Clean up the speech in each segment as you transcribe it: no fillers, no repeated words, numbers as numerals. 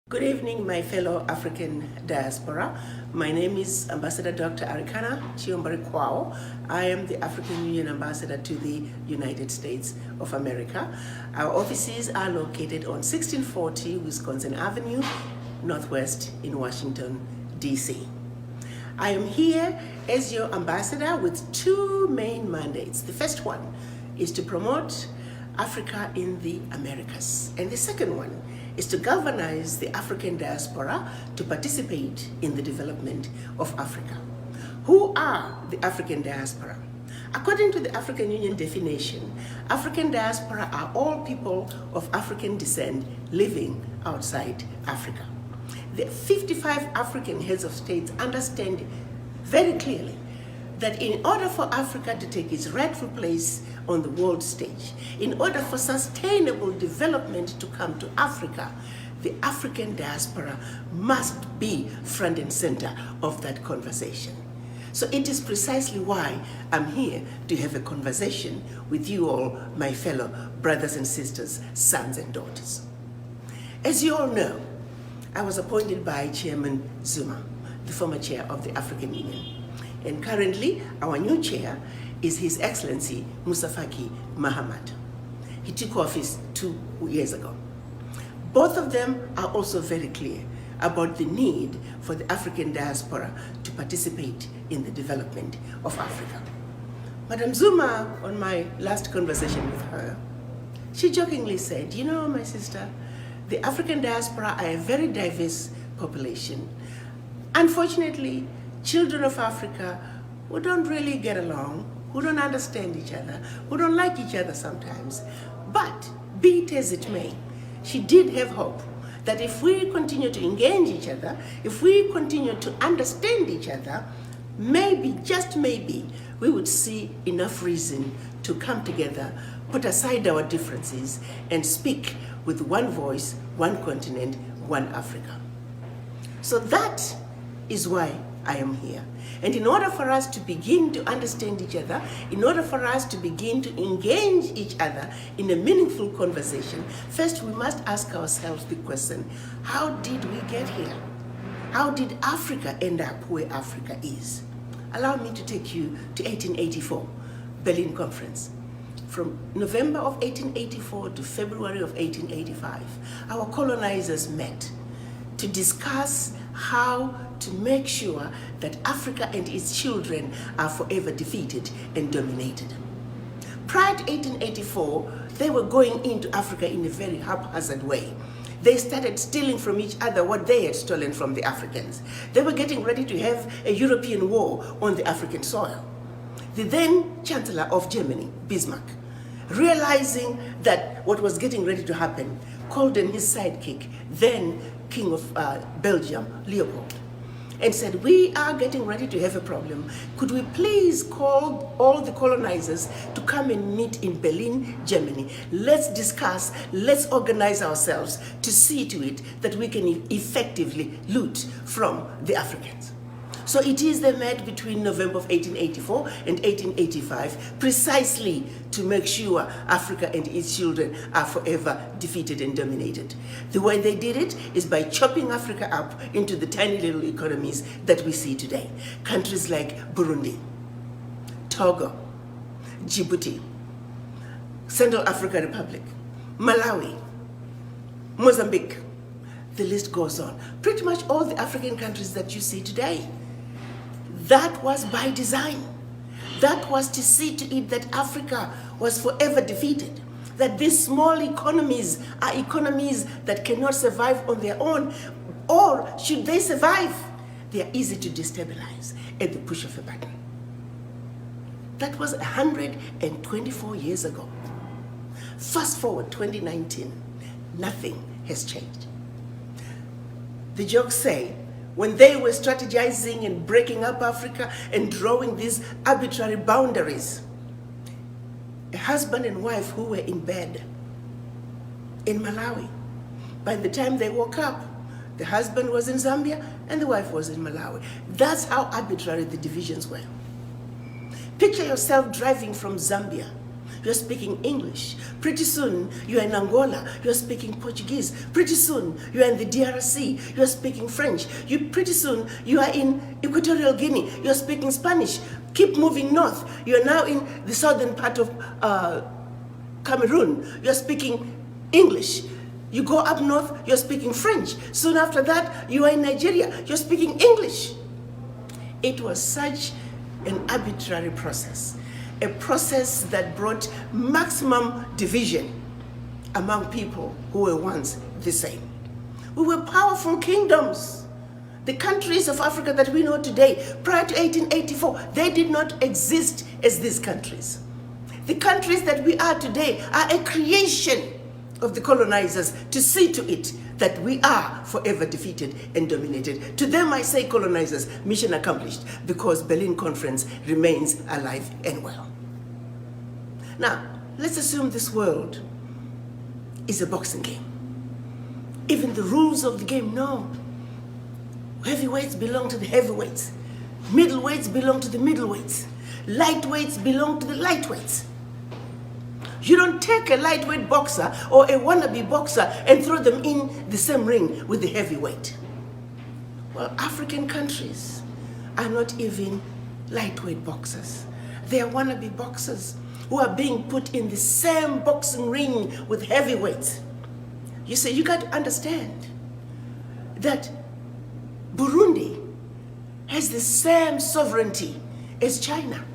Good evening, my fellow African diaspora. My name is Ambassador Dr. Arikana Chiombari Kwao. I am the African Union Ambassador to the United States of America. Our offices are located on 1640 Wisconsin Avenue, Northwest in Washington, D.C. I am here as your ambassador with two main mandates. The first one is to promote Africa in the Americas, and the second one is to galvanize the African diaspora to participate in the development of Africa. Who are the African diaspora? According to the African Union definition, African diaspora are all people of African descent living outside Africa. The 55 African heads of states understand very clearly that in order for Africa to take its rightful place on the world stage, in order for sustainable development to come to Africa, the African diaspora must be front and center of that conversation. So it is precisely why I'm here to have a conversation with you all, my fellow brothers and sisters, sons and daughters. As you all know, I was appointed by Chairman Zuma, the former chair of the African Union. And currently, our new chair is His Excellency Moussa Faki Mahamat. He took office 2 years ago. Both of them are also very clear about the need for the African diaspora to participate in the development of Africa. Madam Zuma, on my last conversation with her, she jokingly said, you know, my sister, the African diaspora are a very diverse population. Unfortunately, children of Africa who don't really get along, who don't understand each other, who don't like each other sometimes. But be it as it may, she did have hope that if we continue to engage each other, if we continue to understand each other, maybe, just maybe, we would see enough reason to come together, put aside our differences, and speak with one voice, one continent, one Africa. So that is why I am here. And in order for us to begin to understand each other, in order for us to begin to engage each other in a meaningful conversation, first we must ask ourselves the question, how did we get here? How did Africa end up where Africa is? Allow me to take you to 1884, Berlin Conference. From November of 1884 to February of 1885, our colonizers met to discuss how to make sure that Africa and its children are forever defeated and dominated. Prior to 1884, they were going into Africa in a very haphazard way. They started stealing from each other what they had stolen from the Africans. They were getting ready to have a European war on the African soil. The then Chancellor of Germany, Bismarck, realizing that what was getting ready to happen, called in his sidekick, then King of Belgium, Leopold, and said, we are getting ready to have a problem. Could we please call all the colonizers to come and meet in Berlin, Germany? Let's discuss, let's organize ourselves to see to it that we can effectively loot from the Africans. So it is they met between November of 1884 and 1885 precisely to make sure Africa and its children are forever defeated and dominated. The way they did it is by chopping Africa up into the tiny little economies that we see today. Countries like Burundi, Togo, Djibouti, Central African Republic, Malawi, Mozambique, the list goes on. Pretty much all the African countries that you see today. That was by design. That was to see to it that Africa was forever defeated. That these small economies are economies that cannot survive on their own, or should they survive, they are easy to destabilize at the push of a button. That was 124 years ago. Fast forward 2019, nothing has changed. The jokes say, when they were strategizing and breaking up Africa and drawing these arbitrary boundaries, a husband and wife who were in bed in Malawi, by the time they woke up, the husband was in Zambia and the wife was in Malawi. That's how arbitrary the divisions were. Picture yourself driving from Zambia you're speaking English. Pretty soon, you're in Angola, you're speaking Portuguese. Pretty soon, you're in the DRC, you're speaking French. Pretty soon, you are in Equatorial Guinea, you're speaking Spanish. Keep moving north, you're now in the southern part of Cameroon, you're speaking English. You go up north, you're speaking French. Soon after that, you are in Nigeria, you're speaking English. It was such an arbitrary process, a process that brought maximum division among people who were once the same. We were powerful kingdoms. The countries of Africa that we know today, prior to 1884, they did not exist as these countries. The countries that we are today are a creation of the colonizers to see to it that we are forever defeated and dominated. To them I say colonizers, mission accomplished, because Berlin Conference remains alive and well. Now, let's assume this world is a boxing game. Even the rules of the game, no. Heavyweights belong to the heavyweights. Middleweights belong to the middleweights. Lightweights belong to the lightweights. You don't take a lightweight boxer or a wannabe boxer and throw them in the same ring with the heavyweight. Well, African countries are not even lightweight boxers. They are wannabe boxers who are being put in the same boxing ring with heavyweights. You see, you got to understand that Burundi has the same sovereignty as China.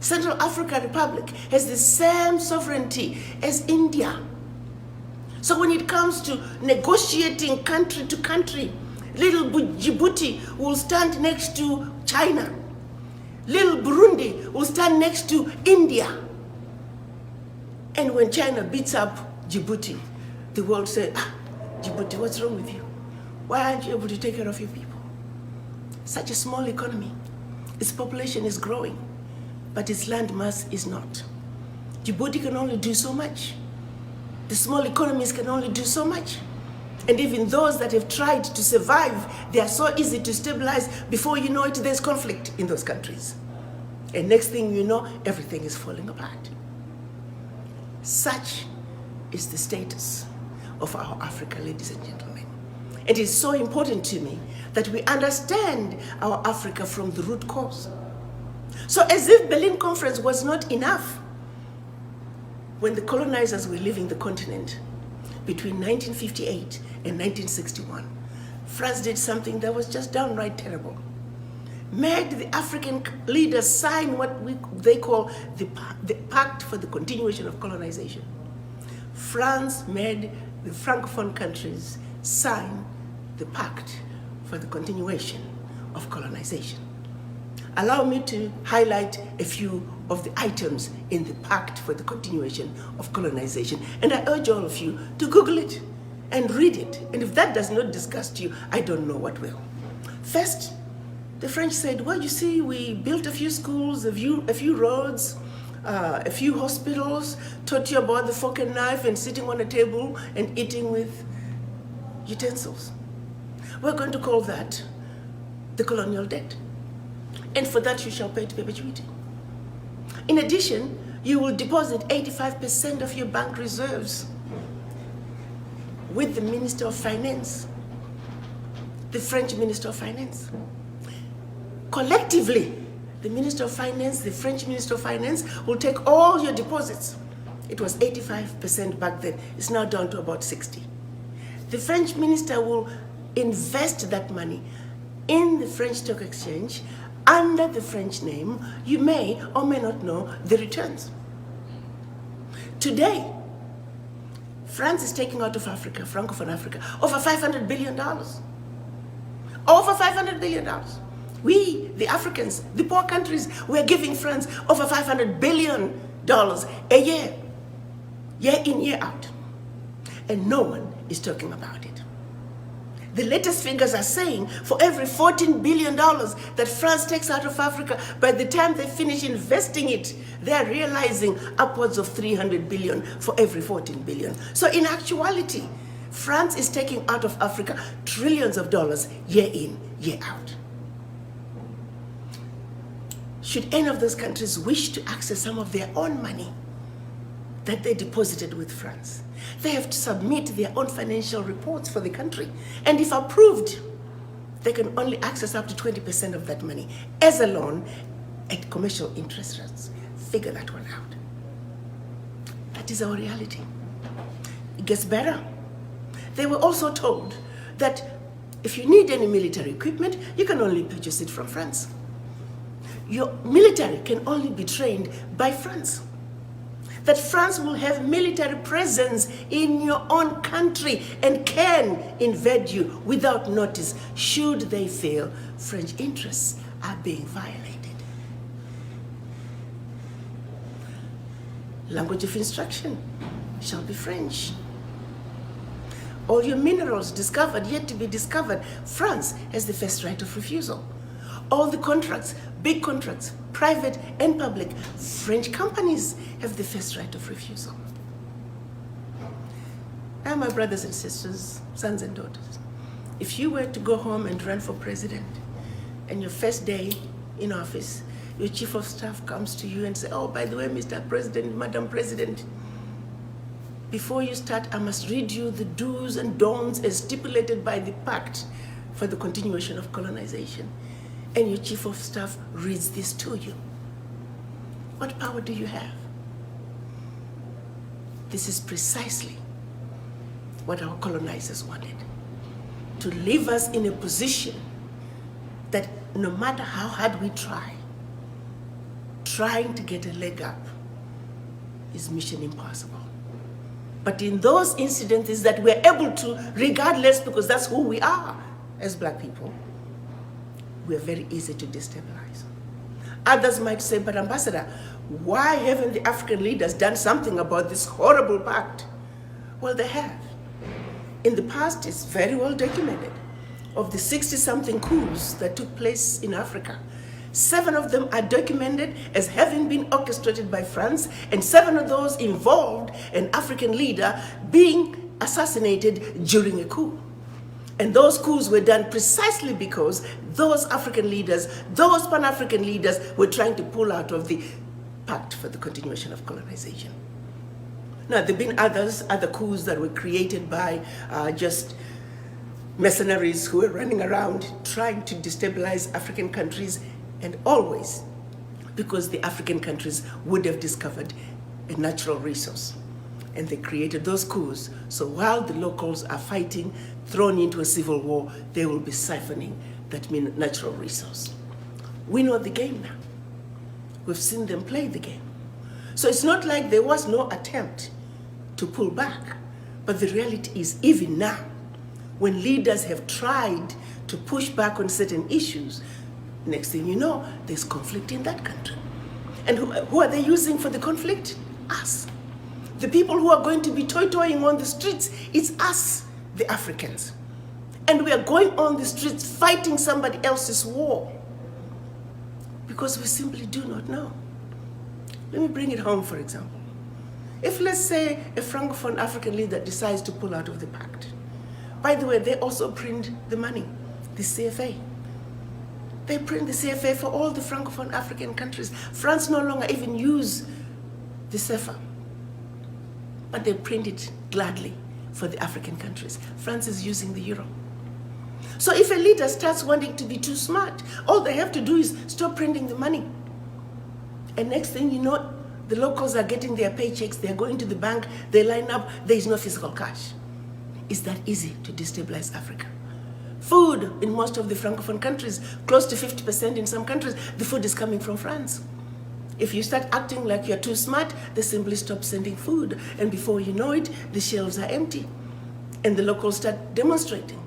Central African Republic has the same sovereignty as India. So when it comes to negotiating country to country, little Djibouti will stand next to China. Little Burundi will stand next to India. And when China beats up Djibouti, the world says, Djibouti, what's wrong with you? Why aren't you able to take care of your people? Such a small economy. Its population is growing, but its land mass is not. Djibouti can only do so much. The small economies can only do so much. And even those that have tried to survive, they are so easy to stabilize. Before you know it, there's conflict in those countries. And next thing you know, everything is falling apart. Such is the status of our Africa, ladies and gentlemen. It is so important to me that we understand our Africa from the root cause. So as if Berlin Conference was not enough, when the colonizers were leaving the continent between 1958 and 1961, France did something that was just downright terrible. Made the African leaders sign what they call the Pact for the Continuation of Colonization. France made the Francophone countries sign the Pact for the Continuation of Colonization. Allow me to highlight a few of the items in the Pact for the Continuation of Colonization. And I urge all of you to Google it and read it. And if that does not disgust you, I don't know what will. First, the French said, well, you see, we built a few schools, a few roads, a few hospitals, taught you about the fork and knife and sitting on a table and eating with utensils. We're going to call that the colonial debt. And for that you shall pay to perpetuity. In addition, you will deposit 85% of your bank reserves with the Minister of Finance, the French Minister of Finance. Collectively, the Minister of Finance, the French Minister of Finance will take all your deposits. It was 85% back then. It's now down to about 60. The French minister will invest that money in the French Stock Exchange under the French name. You may or may not know the returns. Today, France is taking out of Africa, Francophone Africa, over $500 billion. Over $500 billion. We, the Africans, the poor countries, we are giving France over $500 billion a year in, year out. And no one is talking about it. The latest figures are saying for every $14 billion that France takes out of Africa, by the time they finish investing it, they're realizing upwards of $300 billion for every $14 billion. So in actuality, France is taking out of Africa trillions of dollars year in, year out. should any of those countries wish to access some of their own money that they deposited with France, they have to submit their own financial reports for the country. And if approved, they can only access up to 20% of that money as a loan at commercial interest rates. Figure that one out. That is our reality. It gets better. They were also told that if you need any military equipment, you can only purchase it from France. Your military can only be trained by France. That France will have military presence in your own country and can invade you without notice should they feel French interests are being violated. Language of instruction shall be French. All your minerals discovered, yet to be discovered, France has the first right of refusal. All the contracts, big contracts, private and public, French companies have the first right of refusal. Now, my brothers and sisters, sons and daughters, if you were to go home and run for president, and your first day in office, your chief of staff comes to you and says, oh, by the way, Mr. President, Madam President, before you start, I must read you the do's and don'ts as stipulated by the Pact for the Continuation of Colonization. And your chief of staff reads this to you. What power do you have? This is precisely what our colonizers wanted. To leave us in a position that no matter how hard we try, trying to get a leg up is mission impossible. But in those incidences that we're able to, regardless, because that's who we are as Black people, we're very easy to destabilize. Others might say, but Ambassador, why haven't the African leaders done something about this horrible pact? Well, they have. In the past, it's very well documented. Of the 60-something coups that took place in Africa, 7 of them are documented as having been orchestrated by France, and 7 of those involved an African leader being assassinated during a coup. And those coups were done precisely because those African leaders, those Pan-African leaders, were trying to pull out of the Pact for the Continuation of Colonization. Now, there have been other coups that were created by just mercenaries who were running around trying to destabilize African countries, and always because the African countries would have discovered a natural resource. And they created those coups. So while the locals are fighting, thrown into a civil war, they will be siphoning that natural resource. We know the game now. We've seen them play the game. So it's not like there was no attempt to pull back. But the reality is, even now, when leaders have tried to push back on certain issues, next thing you know, there's conflict in that country. And who are they using for the conflict? Us. The people who are going to be toy-toying on the streets, it's us, the Africans. And we are going on the streets fighting somebody else's war because we simply do not know. Let me bring it home, for example. If, let's say, a Francophone African leader decides to pull out of the pact, by the way, they also print the money, the CFA. They print the CFA for all the Francophone African countries. France no longer even use the CFA, but they print it gladly for the African countries. France is using the euro. So if a leader starts wanting to be too smart, all they have to do is stop printing the money. And next thing you know, the locals are getting their paychecks, they're going to the bank, they line up, there is no physical cash. It's that easy to destabilize Africa. Food in most of the Francophone countries, close to 50% in some countries, the food is coming from France. If you start acting like you're too smart, they simply stop sending food. And before you know it, the shelves are empty. And the locals start demonstrating.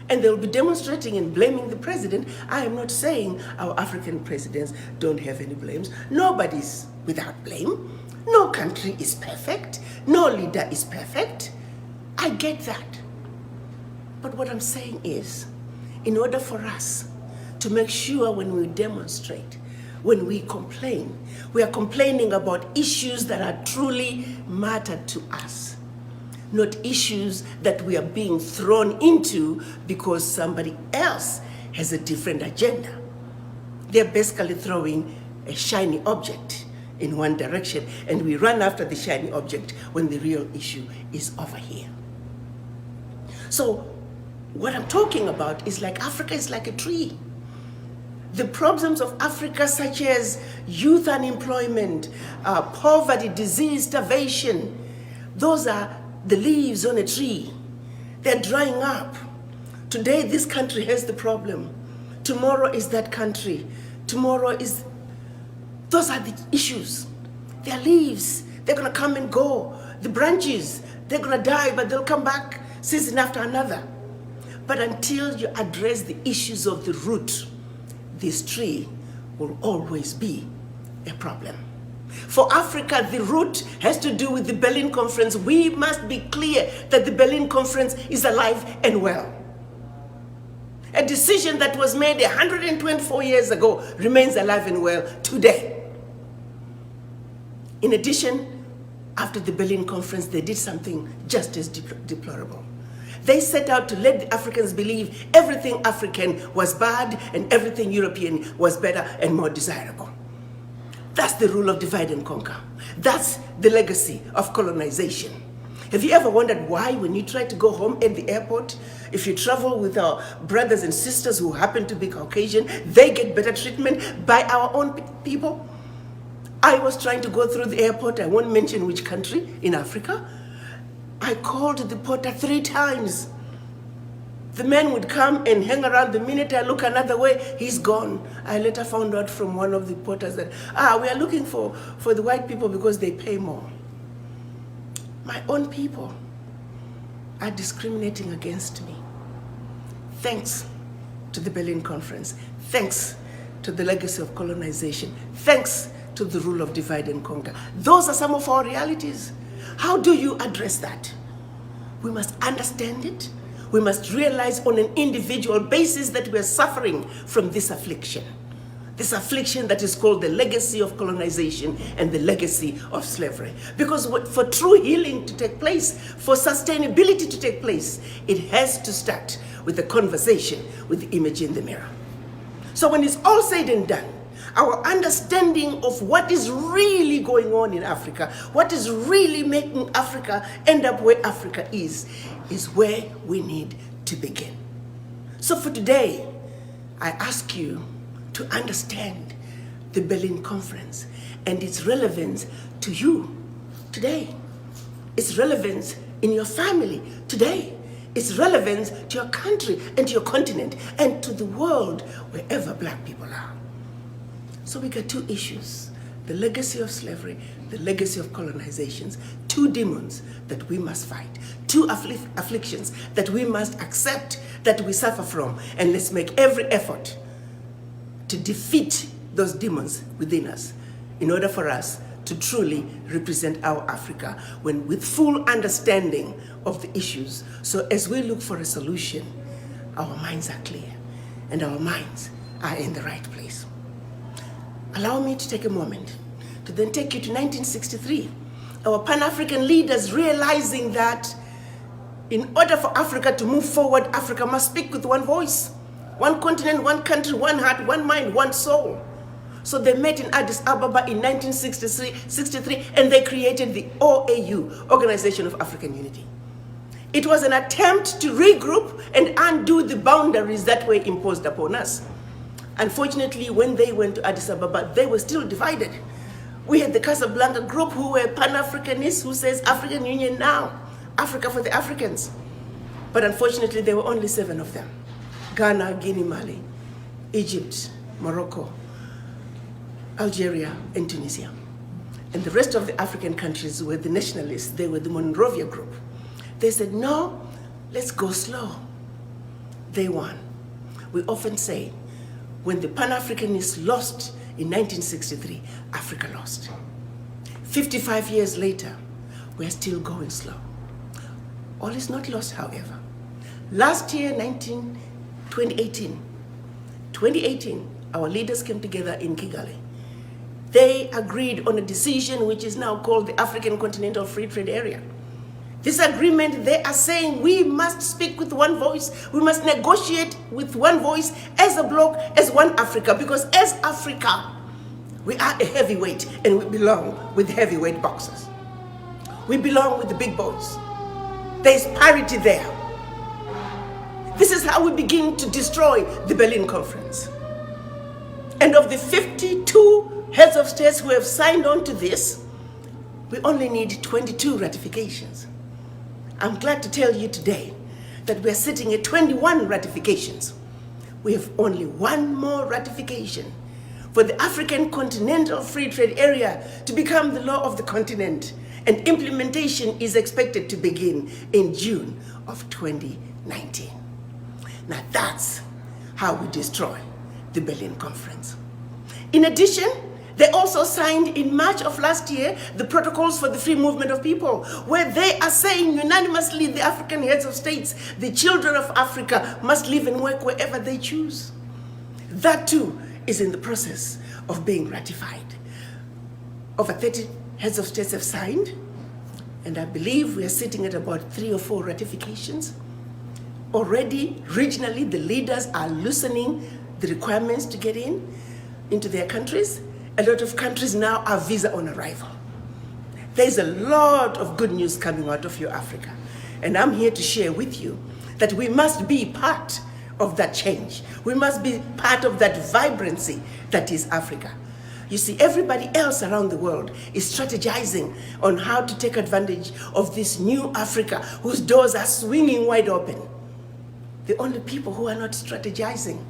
And they'll be demonstrating and blaming the president. I am not saying our African presidents don't have any blames. Nobody's without blame. No country is perfect. No leader is perfect. I get that. But what I'm saying is, in order for us to make sure when we demonstrate, when we complain, we are complaining about issues that are truly matter to us, not issues that we are being thrown into because somebody else has a different agenda. They're basically throwing a shiny object in one direction, and we run after the shiny object when the real issue is over here. So what I'm talking about is like Africa is like a tree. The problems of Africa, such as youth unemployment, poverty, disease, starvation, those are the leaves on a tree. They're drying up. Today, this country has the problem. Tomorrow is that country. Tomorrow is... Those are the issues. They're leaves. They're going to come and go. The branches, they're going to die, but they'll come back season after another. But until you address the issues of the root, this tree will always be a problem. For Africa, the root has to do with the Berlin Conference. We must be clear that the Berlin Conference is alive and well. A decision that was made 124 years ago remains alive and well today. In addition, after the Berlin Conference, they did something just as deplorable. They set out to let the Africans believe everything African was bad and everything European was better and more desirable. That's the rule of divide and conquer. That's the legacy of colonization. Have you ever wondered why, when you try to go home at the airport, if you travel with our brothers and sisters who happen to be Caucasian, they get better treatment by our own people? I was trying to go through the airport, I won't mention which country in Africa. I called the porter 3 times. The man would come and hang around. The minute I look another way, he's gone. I later found out from one of the porters that, we are looking for the white people because they pay more. My own people are discriminating against me. Thanks to the Berlin Conference. Thanks to the legacy of colonization. Thanks to the rule of divide and conquer. Those are some of our realities. How do you address that? We must understand it. We must realize on an individual basis that we are suffering from this affliction that is called the legacy of colonization and the legacy of slavery. Because for true healing to take place, for sustainability to take place, it has to start with the conversation with the image in the mirror. So when it's all said and done, our understanding of what is really going on in Africa, what is really making Africa end up where Africa is where we need to begin. So for today, I ask you to understand the Berlin Conference and its relevance to you today. Its relevance in your family today. Its relevance to your country and to your continent and to the world wherever black people are. So we got 2 issues, the legacy of slavery, the legacy of colonizations, 2 demons that we must fight, 2 afflictions that we must accept that we suffer from, and let's make every effort to defeat those demons within us in order for us to truly represent our Africa with full understanding of the issues. So as we look for a solution, our minds are clear and our minds are in the right place. Allow me to take a moment to then take you to 1963. Our Pan-African leaders realizing that in order for Africa to move forward, Africa must speak with one voice. One continent, one country, one heart, one mind, one soul. So they met in Addis Ababa in 1963, and they created the OAU, Organization of African Unity. It was an attempt to regroup and undo the boundaries that were imposed upon us. Unfortunately, when they went to Addis Ababa, they were still divided. We had the Casablanca group who were Pan-Africanists who says African Union now, Africa for the Africans. But unfortunately, there were only 7 of them. Ghana, Guinea, Mali, Egypt, Morocco, Algeria, and Tunisia. And the rest of the African countries were the nationalists. They were the Monrovia group. They said, no, let's go slow. They won. We often say, when the Pan-Africanists lost in 1963, Africa lost. 55 years later, we're still going slow. All is not lost, however. Last year, 2018, our leaders came together in Kigali. They agreed on a decision which is now called the African Continental Free Trade Area. This agreement, they are saying we must speak with one voice. We must negotiate with one voice as a bloc, as one Africa. Because as Africa, We are a heavyweight, and we belong with heavyweight boxers. We belong with the big boys. There's parity there. This is how we begin to destroy the Berlin Conference. And of the 52 heads of states who have signed on to this, we only need 22 ratifications. I'm glad to tell you today that we're sitting at 21 ratifications. We have only one more ratification for the African Continental Free Trade Area to become the law of the continent, and implementation is expected to begin in June of 2019. Now that's how we destroy the Berlin Conference. In addition, they also signed in March of last year the protocols for the free movement of people, where they are saying unanimously, the African heads of states, the children of Africa must live and work wherever they choose. That too is in the process of being ratified. Over 30 heads of states have signed, and I believe we are sitting at about 3 or 4 ratifications. Already, regionally, the leaders are loosening the requirements to get into their countries. A lot of countries now are visa on arrival. There's a lot of good news coming out of your Africa. And I'm here to share with you that we must be part of that change. We must be part of that vibrancy that is Africa. You see, everybody else around the world is strategizing on how to take advantage of this new Africa whose doors are swinging wide open. The only people who are not strategizing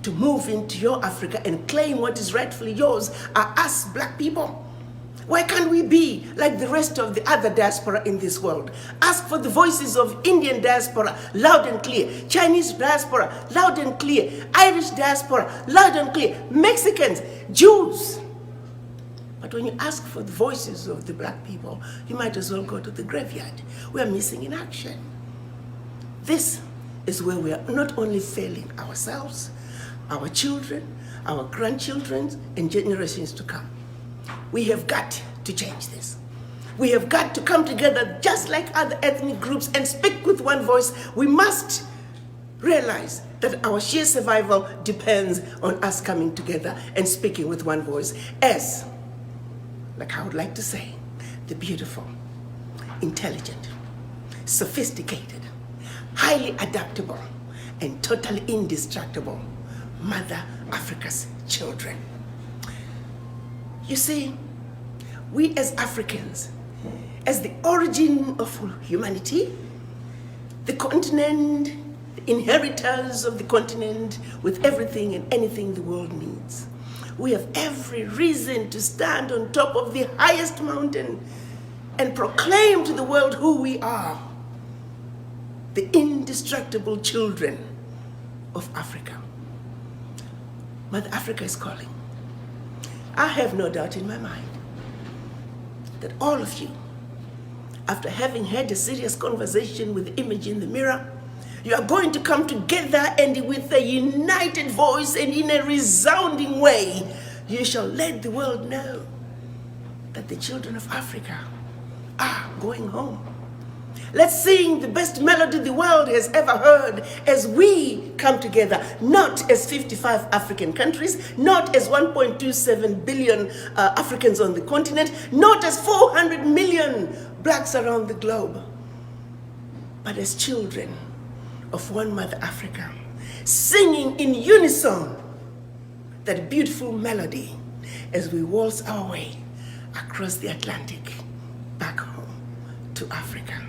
to move into your Africa and claim what is rightfully yours are us, black people. Why can't we be like the rest of the other diaspora in this world? Ask for the voices of Indian diaspora, loud and clear. Chinese diaspora, loud and clear. Irish diaspora, loud and clear. Mexicans, Jews. But when you ask for the voices of the black people, you might as well go to the graveyard. We are missing in action. This is where we are not only failing ourselves, our children, our grandchildren, and generations to come. We have got to change this. We have got to come together just like other ethnic groups and speak with one voice. We must realize that our sheer survival depends on us coming together and speaking with one voice as, like I would like to say, the beautiful, intelligent, sophisticated, highly adaptable, and totally indestructible Mother Africa's children. You see, we as Africans, as the origin of humanity, the continent, the inheritors of the continent with everything and anything the world needs, we have every reason to stand on top of the highest mountain and proclaim to the world who we are, the indestructible children of Africa. Mother Africa is calling. I have no doubt in my mind that all of you, after having had a serious conversation with the image in the mirror, you are going to come together and with a united voice and in a resounding way, you shall let the world know that the children of Africa are going home. Let's sing the best melody the world has ever heard as we come together, not as 55 African countries, not as 1.27 billion Africans on the continent, not as 400 million blacks around the globe, but as children of one Mother Africa, singing in unison that beautiful melody as we waltz our way across the Atlantic back home to Africa.